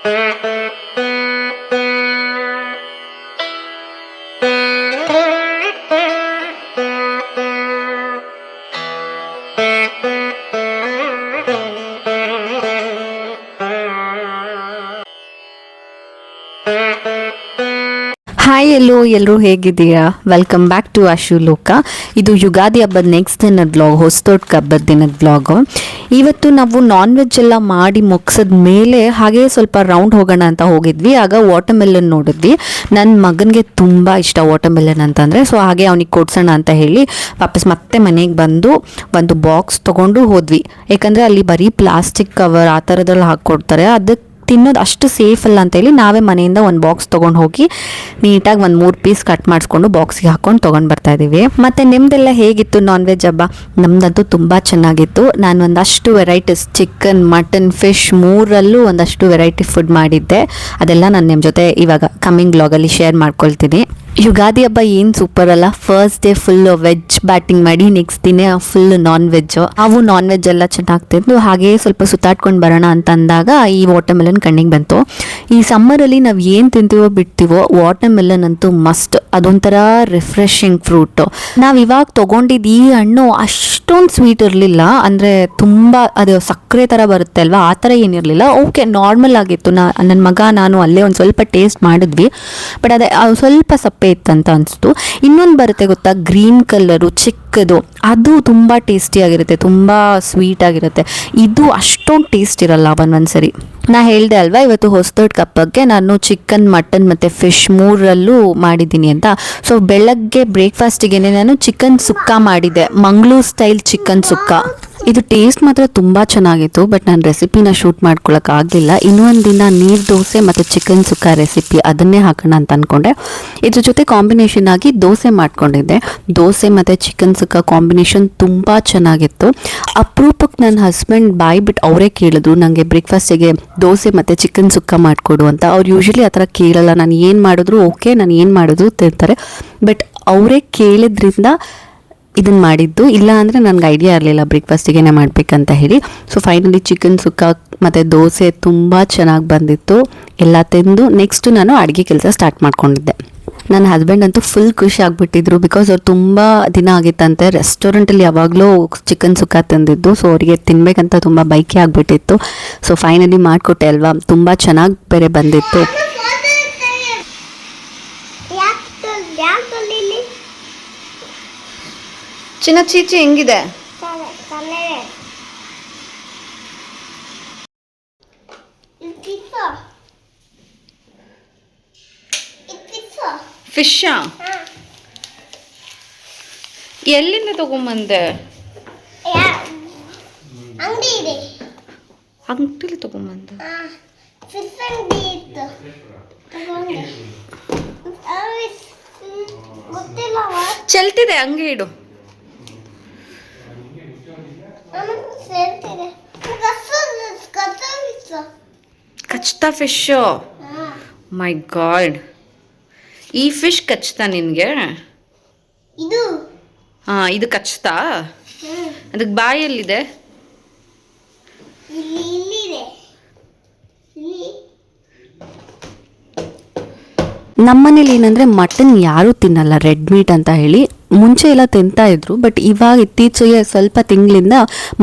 Hi ಎಲ್ಲರೂ ಹೇಗಿದ್ದೀರಾ? Welcome back to Ashu ಲೋಕ. ಇದು ಯುಗಾದಿ ಹಬ್ಬದ ನೆಕ್ಸ್ಟ್ ದಿನದ ಬ್ಲಾಗ್, ಹೊಸತೋಟ ಹಬ್ಬದ ದಿನದ ಬ್ಲಾಗು. ಇವತ್ತು ನಾವು ನಾನ್ ವೆಜ್ ಎಲ್ಲ ಮಾಡಿ ಮುಗಿಸಿದ ಮೇಲೆ ಹಾಗೆ ಸ್ವಲ್ಪ ರೌಂಡ್ ಹೋಗೋಣ ಅಂತ ಹೋಗಿದ್ವಿ. ಆಗ ವಾಟರ್ ಮೆಲನ್ ನೋಡಿದ್ವಿ. ನನ್ನ ಮಗನಿಗೆ ತುಂಬ ಇಷ್ಟ ವಾಟರ್ ಮೆಲನ್ ಅಂತಂದರೆ, ಸೊ ಹಾಗೆ ಅವನಿಗೆ ಕೊಡ್ಸೋಣ ಅಂತ ಹೇಳಿ ವಾಪಸ್ ಮತ್ತೆ ಮನೆಗೆ ಬಂದು ಒಂದು ಬಾಕ್ಸ್ ತೊಗೊಂಡು ಹೋದ್ವಿ. ಯಾಕಂದರೆ ಅಲ್ಲಿ ಬರೀ ಪ್ಲಾಸ್ಟಿಕ್ ಕವರ್ ಆ ಥರದ್ರಲ್ಲಿ ಹಾಕ್ಕೊಡ್ತಾರೆ, ಅದಕ್ಕೆ ತಿನ್ನೋದು ಅಷ್ಟು ಸೇಫ್ ಅಲ್ಲ ಅಂತೇಳಿ ನಾವೇ ಮನೆಯಿಂದ ಒಂದು ಬಾಕ್ಸ್ ತೊಗೊಂಡು ಹೋಗಿ ನೀಟಾಗಿ ಒಂದು 3 ಪೀಸ್ ಕಟ್ ಮಾಡಿಸ್ಕೊಂಡು ಬಾಕ್ಸಿಗೆ ಹಾಕ್ಕೊಂಡು ತೊಗೊಂಡು ಬರ್ತಾ ಇದ್ದೀವಿ. ಮತ್ತು ನಿಮ್ಮದೆಲ್ಲ ಹೇಗಿತ್ತು ನಾನ್ ವೆಜ್ ಹಬ್ಬ? ನಮ್ಮದಂತೂ ತುಂಬ ಚೆನ್ನಾಗಿತ್ತು. ನಾನು ಒಂದಷ್ಟು ವೆರೈಟೀಸ್ ಚಿಕನ್, ಮಟನ್, ಫಿಶ್ ಮೂರಲ್ಲೂ ಒಂದಷ್ಟು ವೆರೈಟಿ ಫುಡ್ ಮಾಡಿದ್ದೆ. ಅದೆಲ್ಲ ನಾನು ನಿಮ್ಮ ಜೊತೆ ಇವಾಗ ಕಮ್ಮಿಂಗ್ ಬ್ಲಾಗಲ್ಲಿ ಶೇರ್ ಮಾಡ್ಕೊಳ್ತೀನಿ. ಯುಗಾದಿ ಹಬ್ಬ ಏನು ಸೂಪರ್ ಅಲ್ಲ. First day full veg batting ಮಾಡಿ, ನೆಕ್ಸ್ಟ್ ದಿನ ಫುಲ್ ನಾನ್ ವೆಜ್. ನಾವು ನಾನ್ ವೆಜ್ ಎಲ್ಲ ಚೆನ್ನಾಗಿ ತಿಂದು ಹಾಗೆ ಸ್ವಲ್ಪ ಸುತ್ತಾಡ್ಕೊಂಡು ಬರೋಣ ಅಂತ ಅಂದಾಗ ಈ ವಾಟರ್ ಮೆಲನ್ ಕಣ್ಣಿಗೆ ಬಂತು. ಈ ಸಮ್ಮರಲ್ಲಿ ನಾವು ಏನು ತಿಂತೀವೋ ಬಿಡ್ತೀವೋ, ವಾಟರ್ ಮೆಲನ್ ಅಂತೂ ಮಸ್ಟ್. ಅದೊಂಥರ ರಿಫ್ರೆಶಿಂಗ್ ಫ್ರೂಟು. ನಾವು ಇವಾಗ ತೊಗೊಂಡಿದ್ದು ಈ ಹಣ್ಣು ಅಷ್ಟೊಂದು ಸ್ವೀಟ್ ಇರಲಿಲ್ಲ, ಅಂದರೆ ತುಂಬ ಅದು ಸಕ್ಕರೆ ಥರ ಬರುತ್ತೆ ಅಲ್ವಾ, ಆ ಥರ ಏನಿರಲಿಲ್ಲ. ಓಕೆ, ನಾರ್ಮಲ್ ಆಗಿತ್ತು. ನನ್ನ ಮಗ ನಾನು ಅಲ್ಲೇ ಒಂದು ಸ್ವಲ್ಪ ಟೇಸ್ಟ್ ಮಾಡಿದ್ವಿ, ಬಟ್ ಅದೇ ಸ್ವಲ್ಪ ಸಪ್ಪೆ ಇತ್ತಂತ ಅನಿಸ್ತು. ಇನ್ನೊಂದು ಬರುತ್ತೆ ಗೊತ್ತಾ, ಗ್ರೀನ್ ಕಲರು ಚಿಕ್ಕದು, ಅದು ತುಂಬ ಟೇಸ್ಟಿಯಾಗಿರುತ್ತೆ, ತುಂಬ ಸ್ವೀಟ್ ಆಗಿರುತ್ತೆ. ಇದು ಅಷ್ಟೊಂದು ಟೇಸ್ಟ್ ಇರಲ್ಲ ಒಂದೊಂದ್ಸರಿ. ನಾ ಹೇಳಿದೆ ಅಲ್ವಾ ಇವತ್ತು ಹೊಸದೊಡ್ಡ ಹಬ್ಬಕ್ಕೆ ನಾನು ಚಿಕನ್, ಮಟನ್ ಮತ್ತು ಫಿಶ್ ಮೂರಲ್ಲೂ ಮಾಡಿದ್ದೀನಿ ಅಂತ. ಸೊ ಬೆಳಗ್ಗೆ ಬ್ರೇಕ್ಫಾಸ್ಟಿಗೆ ನಾನು ಚಿಕನ್ ಸುಕ್ಕ ಮಾಡಿದ್ದೆ, ಮಂಗಳೂರು ಸ್ಟೈಲ್ ಚಿಕನ್ ಸುಕ್ಕ. ಇದು ಟೇಸ್ಟ್ ಮಾತ್ರ ತುಂಬ ಚೆನ್ನಾಗಿತ್ತು, ಬಟ್ ನಾನು ರೆಸಿಪಿನ ಶೂಟ್ ಮಾಡ್ಕೊಳಕ್ಕಾಗಲಿಲ್ಲ. ಇನ್ನೊಂದು ದಿನ ನೀರು ದೋಸೆ ಮತ್ತು ಚಿಕನ್ ಸುಕ್ಕ ರೆಸಿಪಿ ಅದನ್ನೇ ಹಾಕೋಣ ಅಂತ ಅಂದ್ಕೊಂಡೆ. ಇದ್ರ ಜೊತೆ ಕಾಂಬಿನೇಷನ್ ಆಗಿ ದೋಸೆ ಮಾಡ್ಕೊಂಡಿದ್ದೆ. ದೋಸೆ ಮತ್ತು ಚಿಕನ್ ಸುಕ್ಕ ಕಾಂಬಿನೇಷನ್ ತುಂಬ ಚೆನ್ನಾಗಿತ್ತು. ಅಪರೂಪಕ್ಕೆ ನನ್ನ ಹಸ್ಬೆಂಡ್ ಬಾಯ್ಬಿಟ್ಟು ಅವರೇ ಕೇಳಿದ್ರು ನನಗೆ ಬ್ರೇಕ್ಫಾಸ್ಟಿಗೆ ದೋಸೆ ಮತ್ತು ಚಿಕನ್ ಸುಕ್ಕ ಮಾಡಿಕೊಡು ಅಂತ. ಅವ್ರು ಯೂಶ್ವಲಿ ಆ ಥರ ಕೇಳಲ್ಲ, ನಾನು ಏನು ಮಾಡಿದ್ರು ಓಕೆ, ನಾನು ಏನು ಮಾಡಿದ್ರು ತಿಂತಾರೆ. ಬಟ್ ಅವರೇ ಕೇಳಿದ್ರಿಂದ ಇದನ್ನು ಮಾಡಿದ್ದು. ಇಲ್ಲ ಅಂದರೆ ನನಗೆ ಐಡಿಯಾ ಇರಲಿಲ್ಲ ಬ್ರೇಕ್ಫಾಸ್ಟಿಗೆ ಮಾಡಬೇಕಂತ ಹೇಳಿ. ಸೊ ಫೈನಲಿ ಚಿಕನ್ ಸುಕ್ಕ ಮತ್ತು ದೋಸೆ ತುಂಬ ಚೆನ್ನಾಗಿ ಬಂದಿತ್ತು. ಎಲ್ಲ ತಿಂದು ನೆಕ್ಸ್ಟು ನಾನು ಅಡುಗೆ ಕೆಲಸ ಸ್ಟಾರ್ಟ್ ಮಾಡ್ಕೊಂಡಿದ್ದೆ. ನನ್ನ ಹಸ್ಬೆಂಡ್ ಅಂತೂ ಫುಲ್ ಖುಷಿ ಆಗಿಬಿಟ್ಟಿದ್ರು, ಬಿಕಾಸ್ ಅವ್ರು ತುಂಬ ದಿನ ಆಗಿತ್ತಂತೆ ರೆಸ್ಟೋರೆಂಟಲ್ಲಿ ಯಾವಾಗಲೂ ಚಿಕನ್ ಸುಕ್ಕ ತಿಂದಿದ್ದು. ಸೊ ಅವರಿಗೆ ತಿನ್ನಬೇಕಂತ ತುಂಬ ಬೈಕೆ ಆಗಿಬಿಟ್ಟಿತ್ತು. ಸೊ ಫೈನಲಿ ಮಾಡಿಕೊಟ್ಟೆ ಅಲ್ವಾ, ತುಂಬ ಚೆನ್ನಾಗಿ ಬೇರೆ ಬಂದಿತ್ತು. ಚಿನ್ನ ಚೀಚಿ ಹೆಂಗಿದೆ? ಫಿಶಾ? ಎಲ್ಲಿಂದ ತಗೊಂಬಂದೆ? ಅಂಗಡಿಲಿ ತಗೊಂಬಂದೆ. ಚೆಲ್ತಿದೆ, ಹಂಗೆ ಇಡು. ಕಚ್ತಾ ಫಿಶು? ಮೈ ಗಾಡ್, ಈ ಫಿಶ್ ಕಚ್ತಾ ನಿನಗೆ? ಹಾಂ, ಇದು ಕಚ್ತಾ? ಅದಕ್ಕೆ ಬಾಯಲ್ಲಿದೆ? ನಮ್ಮನೇಲಿ ಏನಂದರೆ ಮಟನ್ ಯಾರೂ ತಿನ್ನಲ್ಲ, ರೆಡ್ ಮೀಟ್ ಅಂತ ಹೇಳಿ. ಮುಂಚೆ ಎಲ್ಲ ತಿಂತಾ ಇದ್ರು, ಬಟ್ ಇವಾಗ ಇತ್ತೀಚೆಗೆ ಸ್ವಲ್ಪ ತಿಂಗಳಿಂದ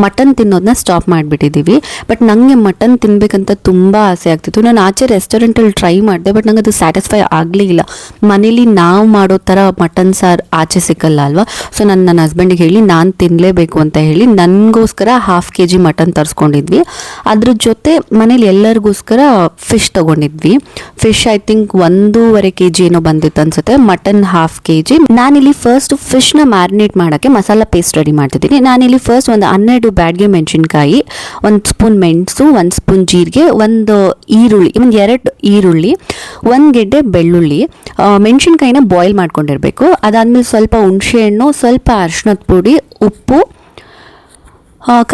ಮಟನ್ ತಿನ್ನೋದನ್ನ ಸ್ಟಾಪ್ ಮಾಡಿಬಿಟ್ಟಿದ್ದೀವಿ. ಬಟ್ ನನಗೆ ಮಟನ್ ತಿನ್ನಬೇಕಂತ ತುಂಬ ಆಸೆ ಆಗ್ತಿತ್ತು. ನಾನು ಆಚೆ ರೆಸ್ಟೋರೆಂಟಲ್ಲಿ ಟ್ರೈ ಮಾಡಿದೆ, ಬಟ್ ನಂಗೆ ಅದು ಸ್ಯಾಟಿಸ್ಫೈ ಆಗಲೇ ಇಲ್ಲ. ಮನೇಲಿ ನಾವು ಮಾಡೋ ಥರ ಮಟನ್ ಸಾರು ಆಚೆ ಸಿಕ್ಕಲ್ಲ ಅಲ್ವಾ. ಸೊ ನನ್ನ ಹಸ್ಬೆಂಡಿಗೆ ಹೇಳಿ ನಾನು ತಿನ್ನಲೇಬೇಕು ಅಂತ ಹೇಳಿ ನನಗೋಸ್ಕರ 1/2 kg ಮಟನ್ ತರಿಸ್ಕೊಂಡಿದ್ವಿ. ಅದ್ರ ಜೊತೆ ಮನೇಲಿ ಎಲ್ಲರಿಗೋಸ್ಕರ ಫಿಶ್ ತೊಗೊಂಡಿದ್ವಿ. ಫಿಶ್ ಐ ಥಿಂಕ್ 1.5 kg ಏನೋ ಬಂದಿತ್ತು ಅನ್ಸುತ್ತೆ, ಮಟನ್ 1/2 kg. ನಾನಿಲ್ಲಿ ಫಸ್ಟ್ ಫಿಶ್ನ ಮ್ಯಾರಿನೇಟ್ ಮಾಡೋಕ್ಕೆ ಮಸಾಲ ಪೇಸ್ಟ್ ರೆಡಿ ಮಾಡ್ತಿದ್ದೀನಿ. ನಾನಿಲ್ಲಿ ಫಸ್ಟ್ ಒಂದು 12 ಬ್ಯಾಡ್ಗೆ ಮೆಣಸಿನ್ಕಾಯಿ, 1 ಸ್ಪೂನ್ ಮೆಣಸು, 1 ಸ್ಪೂನ್ ಜೀರಿಗೆ, 1 ಈರುಳ್ಳಿ, 2 ಈರುಳ್ಳಿ, 1 ಗೆಡ್ಡೆ ಬೆಳ್ಳುಳ್ಳಿ, ಮೆಣಸಿನ್ಕಾಯಿನ ಬಾಯ್ಲ್ ಮಾಡ್ಕೊಂಡಿರಬೇಕು. ಅದಾದಮೇಲೆ ಸ್ವಲ್ಪ ಹುಣಸೆಹಣ್ಣು, ಸ್ವಲ್ಪ ಅರಿಶಿಣದ ಪುಡಿ, ಉಪ್ಪು,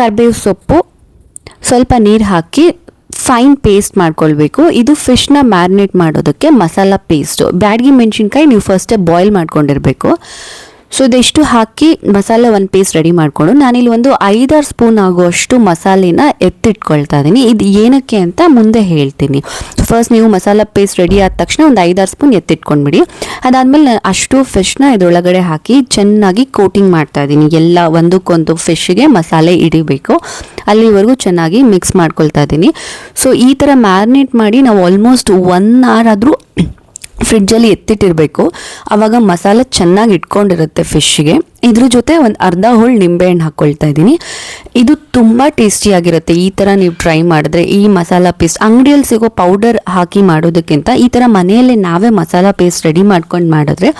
ಕರಿಬೇವು ಸೊಪ್ಪು, ಸ್ವಲ್ಪ ನೀರು ಹಾಕಿ ಫೈನ್ ಪೇಸ್ಟ್ ಮಾಡ್ಕೊಳ್ಬೇಕು. ಇದು ಫಿಶ್ನ ಮ್ಯಾರಿನೇಟ್ ಮಾಡೋದಕ್ಕೆ ಮಸಾಲ ಪೇಸ್ಟು. ಬ್ಯಾಡಗಿ ಮೆಣಸಿನ್ಕಾಯಿ ನೀವು ಫಸ್ಟೇ ಬಾಯ್ಲ್ ಮಾಡ್ಕೊಂಡಿರಬೇಕು. ಸೊ ಇದೆಷ್ಟು ಹಾಕಿ ಮಸಾಲೆ ಒಂದು ಪೇಸ್ಟ್ ರೆಡಿ ಮಾಡಿಕೊಂಡು ನಾನಿಲ್ಲಿ ಒಂದು 5-6 ಸ್ಪೂನ್ ಆಗುವಷ್ಟು ಮಸಾಲೆನ ಎತ್ತಿಟ್ಕೊಳ್ತಾ ಇದ್ದೀನಿ. ಇದು ಏನಕ್ಕೆ ಅಂತ ಮುಂದೆ ಹೇಳ್ತೀನಿ. ಫಸ್ಟ್ ನೀವು ಮಸಾಲ ಪೇಸ್ಟ್ ರೆಡಿ ಆದ ತಕ್ಷಣ ಒಂದು 5-6 ಸ್ಪೂನ್ ಎತ್ತಿಟ್ಕೊಂಡ್ಬಿಡಿ. ಅದಾದಮೇಲೆ ಅಷ್ಟು ಫಿಶ್ನ ಇದರೊಳಗಡೆ ಹಾಕಿ ಚೆನ್ನಾಗಿ ಕೋಟಿಂಗ್ ಮಾಡ್ತಾ ಇದ್ದೀನಿ. ಎಲ್ಲ ಒಂದಕ್ಕೊಂದು ಫಿಶ್ಗೆ ಮಸಾಲೆ ಹಿಡಿಬೇಕು, ಅಲ್ಲಿವರೆಗೂ ಚೆನ್ನಾಗಿ ಮಿಕ್ಸ್ ಮಾಡ್ಕೊಳ್ತಾ ಇದ್ದೀನಿ. ಸೊ ಈ ಥರ ಮ್ಯಾರಿನೇಟ್ ಮಾಡಿ ನಾವು ಆಲ್ಮೋಸ್ಟ್ 1 ಅವರ್ ಆದರೂ ಫ್ರಿಡ್ಜಲ್ಲಿ ಎತ್ತಿಟ್ಟಿರಬೇಕು. ಆವಾಗ ಮಸಾಲೆ ಚೆನ್ನಾಗಿ ಇಟ್ಕೊಂಡಿರುತ್ತೆ ಫಿಶ್ಗೆ. ಇದ್ರ ಜೊತೆ ಒಂದು ಅರ್ಧ ಹೋಳು ನಿಂಬೆಹಣ್ಣು ಹಾಕ್ಕೊಳ್ತಾ ಇದ್ದೀನಿ. ಇದು ತುಂಬ ಟೇಸ್ಟಿಯಾಗಿರುತ್ತೆ. ಈ ಥರ ನೀವು ಟ್ರೈ ಮಾಡಿದ್ರೆ ಈ ಮಸಾಲ ಪೇಸ್ಟ್ ಅಂಗಡಿಯಲ್ಲಿ ಸಿಗೋ ಪೌಡರ್ ಹಾಕಿ ಮಾಡೋದಕ್ಕಿಂತ ಈ ಥರ ಮನೆಯಲ್ಲೇ ನಾವೇ ಮಸಾಲ ಪೇಸ್ಟ್ ರೆಡಿ ಮಾಡ್ಕೊಂಡು ಮಾಡಿದ್ರೆ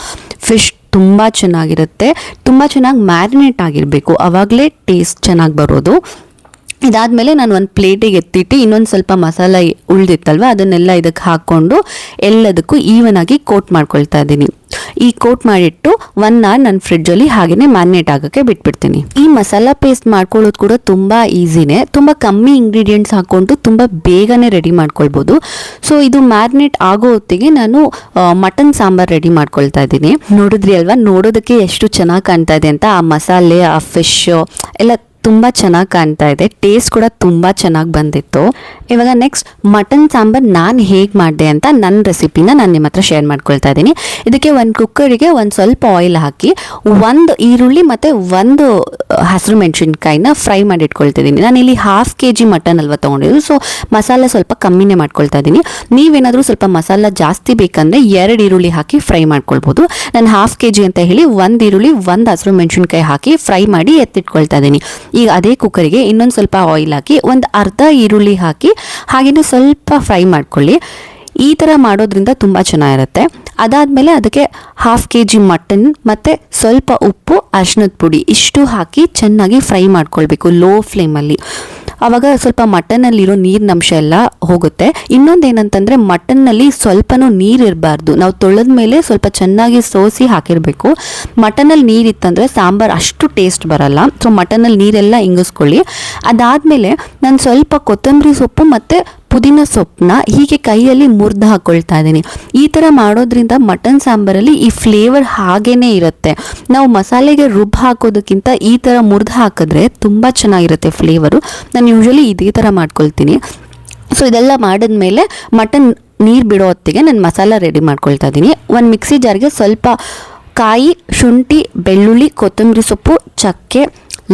ಫಿಶ್ ತುಂಬ ಚೆನ್ನಾಗಿರುತ್ತೆ. ತುಂಬ ಚೆನ್ನಾಗಿ ಮ್ಯಾರಿನೇಟ್ ಆಗಿರಬೇಕು, ಆವಾಗಲೇ ಟೇಸ್ಟ್ ಚೆನ್ನಾಗಿ ಬರೋದು. ಇದಾದಮೇಲೆ ನಾನು ಒಂದು ಪ್ಲೇಟಿಗೆ ಎತ್ತಿಟ್ಟು ಇನ್ನೊಂದು ಸ್ವಲ್ಪ ಮಸಾಲ ಉಳಿದಿತ್ತಲ್ವ ಅದನ್ನೆಲ್ಲ ಇದಕ್ಕೆ ಹಾಕ್ಕೊಂಡು ಎಲ್ಲದಕ್ಕೂ ಈವನ್ ಆಗಿ ಕೋಟ್ ಮಾಡ್ಕೊಳ್ತಾ ಇದ್ದೀನಿ. ಈ ಕೋಟ್ ಮಾಡಿಟ್ಟು 1 ಅವರ್ ನಾನು ಫ್ರಿಡ್ಜಲ್ಲಿ ಹಾಗೆಯೇ ಮ್ಯಾರಿನೇಟ್ ಆಗೋಕ್ಕೆ ಬಿಟ್ಬಿಡ್ತೀನಿ. ಈ ಮಸಾಲ ಪೇಸ್ಟ್ ಮಾಡ್ಕೊಳ್ಳೋದು ಕೂಡ ತುಂಬ ಈಸಿನೇ. ತುಂಬ ಕಮ್ಮಿ ಇಂಗ್ರೀಡಿಯೆಂಟ್ಸ್ ಹಾಕ್ಕೊಂಡು ತುಂಬ ಬೇಗನೆ ರೆಡಿ ಮಾಡ್ಕೊಳ್ಬೋದು. ಸೊ ಇದು ಮ್ಯಾರಿನೇಟ್ ಆಗೋ ಹೊತ್ತಿಗೆ ನಾನು ಮಟನ್ ಸಾಂಬಾರು ರೆಡಿ ಮಾಡ್ಕೊಳ್ತಾ ಇದ್ದೀನಿ. ನೋಡಿದ್ರಿ ಅಲ್ವಾ, ನೋಡೋದಕ್ಕೆ ಎಷ್ಟು ಚೆನ್ನಾಗಿ ಕಾಣ್ತಾ ಇದೆ ಅಂತ. ಆ ಮಸಾಲೆ, ಆ ಫಿಶ್ ಎಲ್ಲ ತುಂಬ ಚೆನ್ನಾಗಿ ಕಾಣ್ತಾ ಇದೆ. ಟೇಸ್ಟ್ ಕೂಡ ತುಂಬ ಚೆನ್ನಾಗಿ ಬಂದಿತ್ತು. ಇವಾಗ ನೆಕ್ಸ್ಟ್ ಮಟನ್ ಸಾಂಬಾರು ನಾನು ಹೇಗೆ ಮಾಡಿದೆ ಅಂತ ನನ್ನ ರೆಸಿಪಿನ ನಾನು ನಿಮ್ಮ ಹತ್ರ ಶೇರ್ ಮಾಡ್ಕೊಳ್ತಾ ಇದ್ದೀನಿ. ಇದಕ್ಕೆ ಒಂದು ಕುಕ್ಕರಿಗೆ ಒಂದು ಸ್ವಲ್ಪ ಆಯಿಲ್ ಹಾಕಿ 1 ಈರುಳ್ಳಿ ಮತ್ತು 1 ಹಸಿರು ಮೆಣಸಿನ್ಕಾಯಿನ ಫ್ರೈ ಮಾಡಿ ಇಟ್ಕೊಳ್ತಿದ್ದೀನಿ. ನಾನು ಇಲ್ಲಿ 1/2 kg ಮಟನ್ ಅಲ್ವಾ ತೊಗೊಂಡಿದ್ದು, ಸೊ ಮಸಾಲೆ ಸ್ವಲ್ಪ ಕಮ್ಮಿನೇ ಮಾಡ್ಕೊಳ್ತಾ ಇದ್ದೀನಿ. ನೀವೇನಾದರೂ ಸ್ವಲ್ಪ ಮಸಾಲ ಜಾಸ್ತಿ ಬೇಕಂದರೆ 2 ಈರುಳ್ಳಿ ಹಾಕಿ ಫ್ರೈ ಮಾಡ್ಕೊಳ್ಬೋದು. ನಾನು 1/2 kg ಅಂತ ಹೇಳಿ 1 ಈರುಳ್ಳಿ 1 ಹಸಿರು ಮೆಣಸಿನ್ಕಾಯಿ ಹಾಕಿ ಫ್ರೈ ಮಾಡಿ ಎತ್ತಿಟ್ಕೊಳ್ತಾ ಇದ್ದೀನಿ. ಈಗ ಅದೇ ಕುಕ್ಕರಿಗೆ ಇನ್ನೊಂದು ಸ್ವಲ್ಪ ಆಯಿಲ್ ಹಾಕಿ ಒಂದು ಅರ್ಧ ಈರುಳ್ಳಿ ಹಾಕಿ ಹಾಗೆಯೇ ಸ್ವಲ್ಪ ಫ್ರೈ ಮಾಡ್ಕೊಳ್ಳಿ. ಈ ಥರ ಮಾಡೋದ್ರಿಂದ ತುಂಬ ಚೆನ್ನಾಗಿರುತ್ತೆ. ಅದಾದಮೇಲೆ ಅದಕ್ಕೆ 1/2 kg ಮಟನ್ ಮತ್ತು ಸ್ವಲ್ಪ ಉಪ್ಪು, ಅರಿಶಿಣದ ಪುಡಿ ಇಷ್ಟು ಹಾಕಿ ಚೆನ್ನಾಗಿ ಫ್ರೈ ಮಾಡ್ಕೊಳ್ಬೇಕು ಲೋ ಫ್ಲೇಮಲ್ಲಿ. ಆವಾಗ ಸ್ವಲ್ಪ ಮಟನ್ನಲ್ಲಿರೋ ನೀರಿನಂಶ ಎಲ್ಲ ಹೋಗುತ್ತೆ. ಇನ್ನೊಂದೇನಂತಂದರೆ ಮಟನ್ನಲ್ಲಿ ಸ್ವಲ್ಪನೂ ನೀರು ಇರಬಾರ್ದು. ನಾವು ತೊಳೆದ ಮೇಲೆ ಸ್ವಲ್ಪ ಚೆನ್ನಾಗಿ ಸೋಸಿ ಹಾಕಿರಬೇಕು. ಮಟನಲ್ಲಿ ನೀರಿತ್ತಂದರೆ ಸಾಂಬಾರು ಅಷ್ಟು ಟೇಸ್ಟ್ ಬರಲ್ಲ. ಸೊ ಮಟನಲ್ಲಿ ನೀರೆಲ್ಲ ಇಂಗಿಸ್ಕೊಳ್ಳಿ. ಅದಾದಮೇಲೆ ನಾನು ಸ್ವಲ್ಪ ಕೊತ್ತಂಬರಿ ಸೊಪ್ಪು ಮತ್ತು ಪುದೀನ ಸೊಪ್ಪನ್ನ ಹೀಗೆ ಕೈಯಲ್ಲಿ ಮುರಿದು ಹಾಕ್ಕೊಳ್ತಾ ಇದ್ದೀನಿ. ಈ ಥರ ಮಾಡೋದ್ರಿಂದ ಮಟನ್ ಸಾಂಬಾರಲ್ಲಿ ಈ ಫ್ಲೇವರ್ ಹಾಗೇ ಇರುತ್ತೆ. ನಾವು ಮಸಾಲೆಗೆ ರುಬ್ಬಿ ಹಾಕೋದಕ್ಕಿಂತ ಈ ಥರ ಮುರಿದು ಹಾಕಿದ್ರೆ ತುಂಬ ಚೆನ್ನಾಗಿರುತ್ತೆ ಫ್ಲೇವರು. ನಾನು ಯೂಶ್ವಲಿ ಇದೇ ಥರ ಮಾಡ್ಕೊಳ್ತೀನಿ. ಸೊ ಇದೆಲ್ಲ ಮಾಡಿದ್ಮೇಲೆ ಮಟನ್ ನೀರು ಬಿಡೋ ಹೊತ್ತಿಗೆ ನಾನು ಮಸಾಲ ರೆಡಿ ಮಾಡ್ಕೊಳ್ತಾ ಇದ್ದೀನಿ. ಒಂದು ಮಿಕ್ಸಿ ಜಾರ್ಗೆ ಸ್ವಲ್ಪ ಕಾಯಿ, ಶುಂಠಿ, ಬೆಳ್ಳುಳ್ಳಿ, ಕೊತ್ತಂಬರಿ ಸೊಪ್ಪು, ಚಕ್ಕೆ,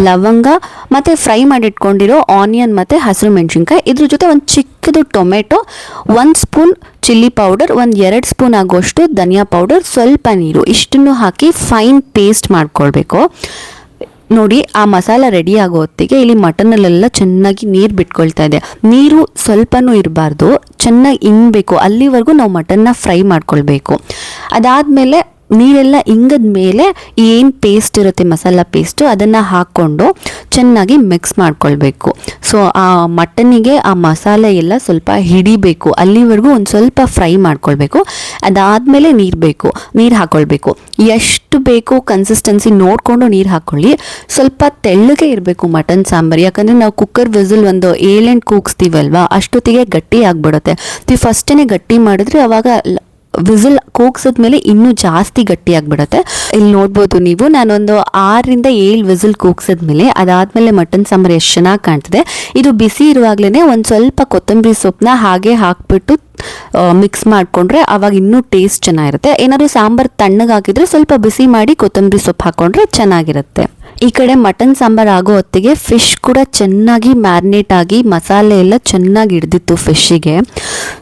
ಲವಂಗ ಮತ್ತು ಫ್ರೈ ಮಾಡಿಟ್ಕೊಂಡಿರೋ ಆನಿಯನ್ ಮತ್ತು ಹಸಿರು ಮೆಣಸಿನ್ಕಾಯಿ, ಇದ್ರ ಜೊತೆ ಒಂದು ಚಿಕ್ಕದು tomato, 1 spoon chilli powder, 2 spoon ಆಗೋಷ್ಟು ಧನಿಯಾ ಪೌಡರ್, ಸ್ವಲ್ಪ ನೀರು ಇಷ್ಟನ್ನು ಹಾಕಿ ಫೈನ್ ಪೇಸ್ಟ್ ಮಾಡ್ಕೊಳ್ಬೇಕು. ನೋಡಿ ಆ ಮಸಾಲ ರೆಡಿ ಆಗೋ ಹೊತ್ತಿಗೆ ಇಲ್ಲಿ ಮಟನಲ್ಲೆಲ್ಲ ಚೆನ್ನಾಗಿ ನೀರು ಬಿಟ್ಕೊಳ್ತಾ ಇದೆ. ನೀರು ಸ್ವಲ್ಪನೂ ಇರಬಾರ್ದು, ಚೆನ್ನಾಗಿ ಇಂಗಬೇಕು. ಅಲ್ಲಿವರೆಗೂ ನಾವು ಮಟನ್ನ ಫ್ರೈ ಮಾಡ್ಕೊಳ್ಬೇಕು. ಅದಾದಮೇಲೆ ನೀರೆಲ್ಲ ಇಂಗದ ಮೇಲೆ ಏನು ಪೇಸ್ಟ್ ಇರುತ್ತೆ ಮಸಾಲ ಪೇಸ್ಟು ಅದನ್ನು ಹಾಕ್ಕೊಂಡು ಚೆನ್ನಾಗಿ ಮಿಕ್ಸ್ ಮಾಡ್ಕೊಳ್ಬೇಕು. ಸೊ ಆ ಮಟನ್ನಿಗೆ ಆ ಮಸಾಲೆ ಎಲ್ಲ ಸ್ವಲ್ಪ ಹಿಡಿಬೇಕು, ಅಲ್ಲಿವರೆಗೂ ಒಂದು ಸ್ವಲ್ಪ ಫ್ರೈ ಮಾಡ್ಕೊಳ್ಬೇಕು. ಅದಾದಮೇಲೆ ನೀರು ಹಾಕ್ಕೊಳ್ಬೇಕು. ಎಷ್ಟು ಬೇಕು ಕನ್ಸಿಸ್ಟೆನ್ಸಿ ನೋಡಿಕೊಂಡು ನೀರು ಹಾಕ್ಕೊಳ್ಳಿ. ಸ್ವಲ್ಪ ತೆಳ್ಳಗೆ ಇರಬೇಕು ಮಟನ್ ಸಾಂಬಾರು, ಯಾಕಂದರೆ ನಾವು ಕುಕ್ಕರ್ ವಿಸಿಲ್ ಒಂದು 7-8 ಕೂಗಿಸ್ತೀವಲ್ವ, ಅಷ್ಟೊತ್ತಿಗೆ ಗಟ್ಟಿ ಆಗಿಬಿಡುತ್ತೆ. ಫಸ್ಟೇ ಗಟ್ಟಿ ಮಾಡಿದ್ರೆ ಅವಾಗ ವಿಸಿಲ್ ಕೂಗ್ಸಿದ್ಮೇಲೆ ಇನ್ನೂ ಜಾಸ್ತಿ ಗಟ್ಟಿಯಾಗಿಬಿಡುತ್ತೆ. ಇಲ್ಲಿ ನೋಡ್ಬೋದು ನೀವು, ನಾನೊಂದು 6-7 ವಿಸಿಲ್ ಕೂಗ್ಸಿದ್ಮೇಲೆ ಅದಾದಮೇಲೆ ಮಟನ್ ಸಾಂಬಾರು ಎಷ್ಟು ಚೆನ್ನಾಗಿ ಕಾಣ್ತದೆ. ಇದು ಬಿಸಿ ಇರುವಾಗಲೇ ಒಂದು ಸ್ವಲ್ಪ ಕೊತ್ತಂಬರಿ ಸೊಪ್ಪನ್ನ ಹಾಗೆ ಹಾಕ್ಬಿಟ್ಟು ಮಿಕ್ಸ್ ಮಾಡಿಕೊಂಡ್ರೆ ಆವಾಗ ಇನ್ನೂ ಟೇಸ್ಟ್ ಚೆನ್ನಾಗಿರುತ್ತೆ. ಏನಾದರೂ ಸಾಂಬಾರು ತಣ್ಣಗಾಕಿದ್ರೆ ಸ್ವಲ್ಪ ಬಿಸಿ ಮಾಡಿ ಕೊತ್ತಂಬರಿ ಸೊಪ್ಪು ಹಾಕ್ಕೊಂಡ್ರೆ ಚೆನ್ನಾಗಿರುತ್ತೆ. ಈ ಕಡೆ ಮಟನ್ ಸಾಂಬಾರು ಆಗೋ ಹೊತ್ತಿಗೆ ಫಿಶ್ ಕೂಡ ಚೆನ್ನಾಗಿ ಮ್ಯಾರಿನೇಟ್ ಆಗಿ ಮಸಾಲೆ ಎಲ್ಲ ಚೆನ್ನಾಗಿ ಹಿಡ್ದಿತ್ತು ಫಿಶ್ಶಿಗೆ.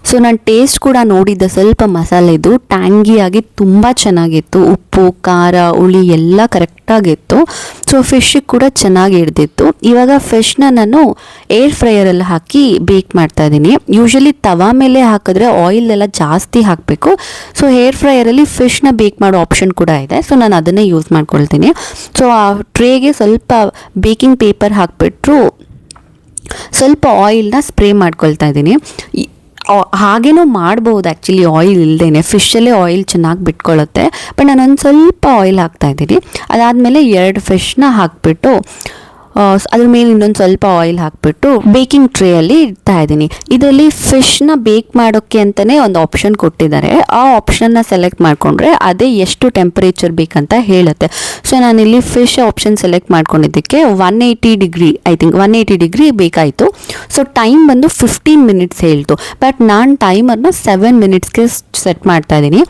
ಸೊ ನಾನು ಟೇಸ್ಟ್ ಕೂಡ ನೋಡಿದ್ದೆ, ಸ್ವಲ್ಪ ಮಸಾಲೆ ಇದು ಟ್ಯಾಂಗಿಯಾಗಿ ತುಂಬ ಚೆನ್ನಾಗಿತ್ತು. ಉಪ್ಪು, ಖಾರ, ಹುಳಿ ಎಲ್ಲ ಕರೆಕ್ಟಾಗಿತ್ತು. ಸೊ ಫಿಶ್ಶಿಗೆ ಕೂಡ ಚೆನ್ನಾಗಿ ಹಿಡ್ದಿತ್ತು. ಇವಾಗ ಫಿಶ್ನ ನಾನು ಏರ್ ಫ್ರೈಯರಲ್ಲಿ ಹಾಕಿ ಬೇಕ್ ಮಾಡ್ತಾ ಇದ್ದೀನಿ. ಯೂಶ್ವಲಿ ತವಾ ಮೇಲೆ ಹಾಕಿದ್ರೆ ಆಯಿಲ್ ಎಲ್ಲ ಜಾಸ್ತಿ ಹಾಕಬೇಕು. ಸೊ ಏರ್ ಫ್ರೈಯರಲ್ಲಿ ಫಿಶ್ನ ಬೇಕ್ ಮಾಡೋ ಆಪ್ಷನ್ ಕೂಡ ಇದೆ. ಸೊ ನಾನು ಅದನ್ನೇ ಯೂಸ್ ಮಾಡ್ಕೊಳ್ತೀನಿ. ಸೊ ಆ ಟ್ರೇಗೆ ಸ್ವಲ್ಪ ಬೇಕಿಂಗ್ ಪೇಪರ್ ಹಾಕಿಬಿಟ್ರು ಸ್ವಲ್ಪ ಆಯಿಲ್ನ ಸ್ಪ್ರೇ ಮಾಡ್ಕೊಳ್ತಾ ಇದ್ದೀನಿ. ಹಾಗೇನೂ ಮಾಡ್ಬೋದು ಆ್ಯಕ್ಚುಲಿ ಆಯಿಲ್ ಇಲ್ಲದೇ, ಫಿಶಲ್ಲೇ ಆಯಿಲ್ ಚೆನ್ನಾಗಿ ಬಿಟ್ಕೊಳ್ಳುತ್ತೆ. ಬಟ್ ನಾನೊಂದು ಸ್ವಲ್ಪ ಆಯಿಲ್ ಹಾಕ್ತಾಯಿದ್ದೀನಿ. ಅದಾದಮೇಲೆ 2 ಫಿಶ್ನ ಹಾಕಿಬಿಟ್ಟು ಅದ್ರ ಮೇಲೆ ಇನ್ನೊಂದು ಸ್ವಲ್ಪ ಆಯಿಲ್ ಹಾಕ್ಬಿಟ್ಟು ಬೇಕಿಂಗ್ ಟ್ರೇಯಲ್ಲಿ ಇಡ್ತಾ ಇದ್ದೀನಿ. ಇದರಲ್ಲಿ ಫಿಶ್ನ ಬೇಕ್ ಮಾಡೋಕ್ಕೆ ಅಂತಲೇ ಒಂದು ಆಪ್ಷನ್ ಕೊಟ್ಟಿದ್ದಾರೆ. ಆ ಆಪ್ಷನ್ನ ಸೆಲೆಕ್ಟ್ ಮಾಡಿಕೊಂಡ್ರೆ ಅದೇ ಎಷ್ಟು ಟೆಂಪರೇಚರ್ ಬೇಕಂತ ಹೇಳುತ್ತೆ. ಸೊ ನಾನಿಲ್ಲಿ ಫಿಶ್ ಆಪ್ಷನ್ ಸೆಲೆಕ್ಟ್ ಮಾಡ್ಕೊಂಡಿದ್ದಕ್ಕೆ 180 ಡಿಗ್ರಿ ಐ ಥಿಂಕ್ 180 ಡಿಗ್ರಿ ಬೇಕಾಯಿತು. ಸೊ ಟೈಮ್ ಬಂದು 15 ಮಿನಿಟ್ಸ್ ಹೇಳ್ತು. ಬಟ್ ನಾನು ಟೈಮರ್ನ 7 ಮಿನಿಟ್ಸ್ಗೆ ಸೆಟ್ ಮಾಡ್ತಾ ಇದ್ದೀನಿ.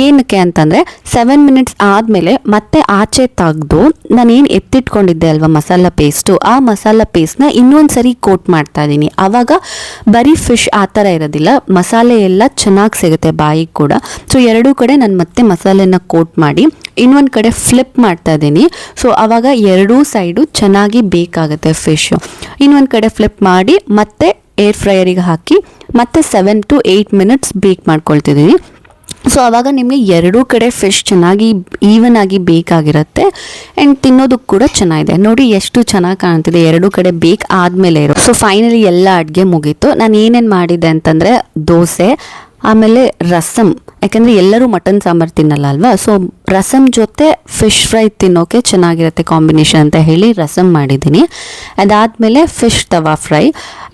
ಏನಕ್ಕೆ ಅಂತಂದರೆ 7 ಮಿನಿಟ್ಸ್ ಆದಮೇಲೆ ಮತ್ತೆ ಆಚೆ ತೆಗೆದು ನಾನೇನು ಎತ್ತಿಟ್ಕೊಂಡಿದ್ದೆ ಅಲ್ವಾ ಮಸಾಲ ಪೇಸ್ಟು, ಆ ಮಸಾಲ ಪೇಸ್ಟ್ನ ಇನ್ನೊಂದು ಸರಿ ಕೋಟ್ ಮಾಡ್ತಾ ಇದ್ದೀನಿ. ಆವಾಗ ಬರೀ ಫಿಶ್ ಆ ಥರ ಇರೋದಿಲ್ಲ, ಮಸಾಲೆ ಎಲ್ಲ ಚೆನ್ನಾಗಿ ಸಿಗುತ್ತೆ ಬಾಯಿಗೆ ಕೂಡ. ಸೊ ಎರಡೂ ಕಡೆ ನಾನು ಮತ್ತೆ ಮಸಾಲೆನ ಕೋಟ್ ಮಾಡಿ ಇನ್ನೊಂದು ಕಡೆ ಫ್ಲಿಪ್ ಮಾಡ್ತಾ ಇದ್ದೀನಿ. ಸೊ ಆವಾಗ ಎರಡೂ ಸೈಡು ಚೆನ್ನಾಗಿ ಬೇಕಾಗುತ್ತೆ ಫಿಶು. ಇನ್ನೊಂದು ಕಡೆ ಫ್ಲಿಪ್ ಮಾಡಿ ಮತ್ತೆ ಏರ್ ಫ್ರೈಯರಿಗೆ ಹಾಕಿ ಮತ್ತೆ 7 to 8 ಮಿನಿಟ್ಸ್ ಬೇಕ್ ಮಾಡ್ಕೊಳ್ತಿದ್ದೀನಿ. ಸೊ ಆವಾಗ ನಿಮಗೆ ಎರಡೂ ಕಡೆ ಫಿಶ್ ಚೆನ್ನಾಗಿ ಈವನ್ ಆಗಿ ಬೇಕಾಗಿರುತ್ತೆ ಆ್ಯಂಡ್ ತಿನ್ನೋದಕ್ಕೆ ಕೂಡ ಚೆನ್ನಾಗಿದೆ. ನೋಡಿ ಎಷ್ಟು ಚೆನ್ನಾಗಿ ಕಾಣ್ತಿದೆ ಎರಡೂ ಕಡೆ ಬೇಕ್ ಆದಮೇಲೆ ಇರೋ. ಸೊ ಫೈನಲಿ ಎಲ್ಲ ಅಡುಗೆ ಮುಗೀತು. ನಾನು ಏನೇನು ಮಾಡಿದ್ದೆ ಅಂತಂದರೆ ದೋಸೆ, ಆಮೇಲೆ ರಸಮ್, ಯಾಕಂದರೆ ಎಲ್ಲರೂ ಮಟನ್ ಸಾಂಬಾರು ತಿನ್ನಲ್ಲ ಅಲ್ವಾ. ಸೊ ರಸಮ್ ಜೊತೆ ಫಿಶ್ ಫ್ರೈ ತಿನ್ನೋಕೆ ಚೆನ್ನಾಗಿರುತ್ತೆ ಕಾಂಬಿನೇಷನ್ ಅಂತ ಹೇಳಿ ರಸಮ್ ಮಾಡಿದ್ದೀನಿ. ಅದಾದಮೇಲೆ ಫಿಶ್ ತವಾ ಫ್ರೈ.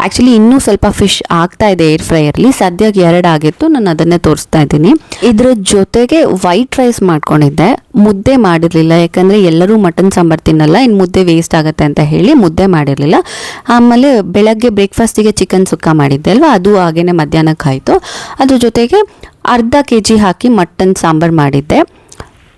ಆ್ಯಕ್ಚುಲಿ ಇನ್ನೂ ಸ್ವಲ್ಪ ಫಿಶ್ ಆಗ್ತಾ ಇದೆ ಏರ್ ಫ್ರೈಯರ್ಲಿ, ಸದ್ಯಕ್ಕೆ 2 ಆಗಿತ್ತು, ನಾನು ಅದನ್ನೇ ತೋರಿಸ್ತಾ ಇದ್ದೀನಿ. ಇದ್ರ ಜೊತೆಗೆ ವೈಟ್ ರೈಸ್ ಮಾಡ್ಕೊಂಡಿದ್ದೆ, ಮುದ್ದೆ ಮಾಡಿರಲಿಲ್ಲ ಯಾಕಂದರೆ ಎಲ್ಲರೂ ಮಟನ್ ಸಾಂಬಾರು ತಿನ್ನಲ್ಲ, ಇನ್ನು ಮುದ್ದೆ ವೇಸ್ಟ್ ಆಗುತ್ತೆ ಅಂತ ಹೇಳಿ ಮುದ್ದೆ ಮಾಡಿರಲಿಲ್ಲ. ಆಮೇಲೆ ಬೆಳಗ್ಗೆ ಬ್ರೇಕ್ಫಾಸ್ಟಿಗೆ ಚಿಕನ್ ಸುಕ್ಕ ಮಾಡಿದ್ದೆ ಅಲ್ವಾ, ಅದು ಹಾಗೇನೆ ಮಧ್ಯಾಹ್ನಕ್ಕೆ ಆಯಿತು. ಅದ್ರ ಜೊತೆಗೆ ಅರ್ಧ kg ಹಾಕಿ ಮಟನ್ ಸಾಂಬಾರು ಮಾಡಿದ್ದೆ.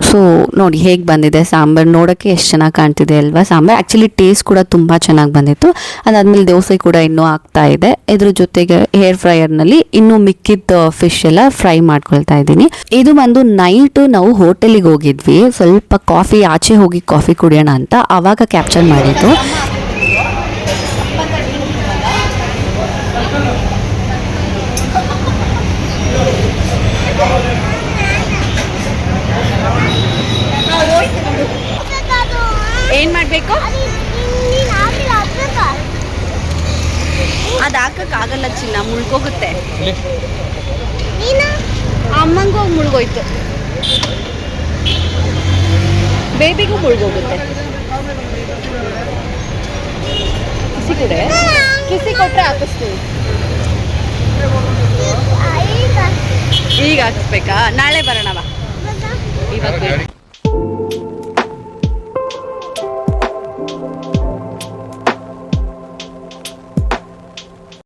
ಸೊ ನೋಡಿ ಹೇಗೆ ಬಂದಿದೆ ಸಾಂಬಾರು, ನೋಡೋಕ್ಕೆ ಎಷ್ಟು ಚೆನ್ನಾಗಿ ಕಾಣ್ತಿದೆ ಅಲ್ವಾ ಸಾಂಬಾರು. ಆ್ಯಕ್ಚುಲಿ ಟೇಸ್ಟ್ ಕೂಡ ತುಂಬ ಚೆನ್ನಾಗಿ ಬಂದಿತ್ತು. ಅದಾದಮೇಲೆ ದೋಸೆ ಕೂಡ ಇನ್ನೂ ಆಗ್ತಾ ಇದೆ. ಇದ್ರ ಜೊತೆಗೆ ಹೇರ್ ಫ್ರೈಯರ್ನಲ್ಲಿ ಇನ್ನೂ ಮಿಕ್ಕಿದ ಫಿಶ್ ಎಲ್ಲ ಫ್ರೈ ಮಾಡ್ಕೊಳ್ತಾ ಇದ್ದೀನಿ. ಇದು ಬಂದು ನೈಟು ನಾವು ಹೋಟೆಲಿಗೆ ಹೋಗಿದ್ವಿ, ಸ್ವಲ್ಪ ಕಾಫಿ ಆಚೆ ಹೋಗಿ ಕಾಫಿ ಕುಡಿಯೋಣ ಅಂತ, ಆವಾಗ ಕ್ಯಾಪ್ಚರ್ ಮಾಡಿದ್ದು. ಏನು ಮಾಡಬೇಕು? ಅದು ಹಾಕಕ್ಕಾಗಲ್ಲ ಚಿನ್ನ, ಮುಳ್ಗೋಗುತ್ತೆ. ಅಮ್ಮಂಗೂ ಹೋಗಿ ಮುಳ್ಗೋಯ್ತು, ಬೇಬಿಗೂ ಮುಳ್ಗೋಗುತ್ತೆ. ಕಿಸಿ ಕೊಟ್ಟರೆ ಹಾಕಿಸ್ತೀವಿ. ಈಗ ಹಾಕಿಸ್ಬೇಕಾ? ನಾಳೆ ಬರೋಣವಾ? ಇವಾಗ